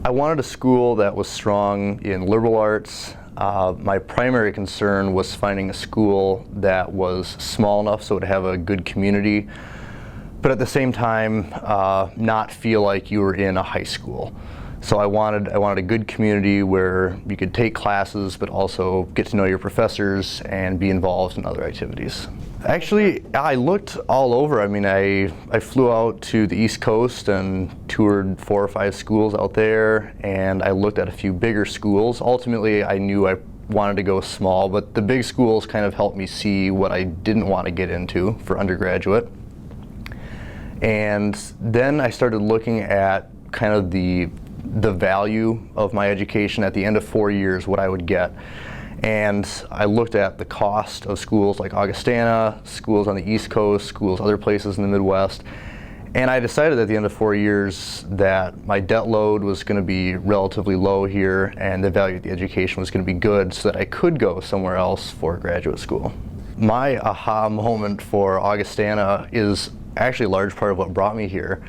I wanted a school that was strong in liberal arts. My primary concern was finding a school that was small enough so it would have a good community, but at the same time not feel like you were in a high school. So I wanted a good community where you could take classes but also get to know your professors and be involved in other activities. Actually, I looked all over. I mean, I flew out to the East Coast and toured 4 or 5 schools out there, and I looked at a few bigger schools. Ultimately, I knew I wanted to go small, but the big schools kind of helped me see what I didn't want to get into for undergraduate. And then I started looking at kind of the value of my education at the end of 4 years, what I would get. And I looked at the cost of schools like Augustana, schools on the East Coast, schools other places in the Midwest, and I decided at the end of 4 years that my debt load was going to be relatively low here and the value of the education was going to be good so that I could go somewhere else for graduate school. My aha moment for Augustana is actually a large part of what brought me here.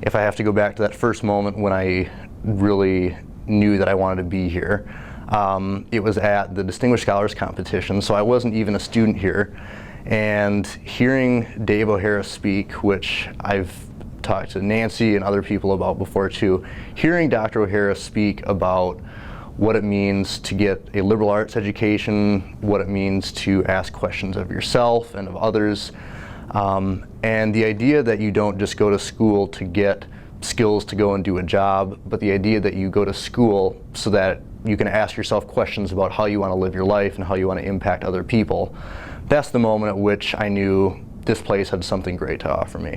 If I have to go back to that first moment when I really knew that I wanted to be here, it was at the Distinguished Scholars Competition, so I wasn't even a student here. And hearing Dave O'Hara speak, which I've talked to Nancy and other people about before too, hearing Dr. O'Hara speak about what it means to get a liberal arts education, what it means to ask questions of yourself and of others, and the idea that you don't just go to school to get skills to go and do a job, but the idea that you go to school so that you can ask yourself questions about how you want to live your life and how you want to impact other people. That's the moment at which I knew this place had something great to offer me.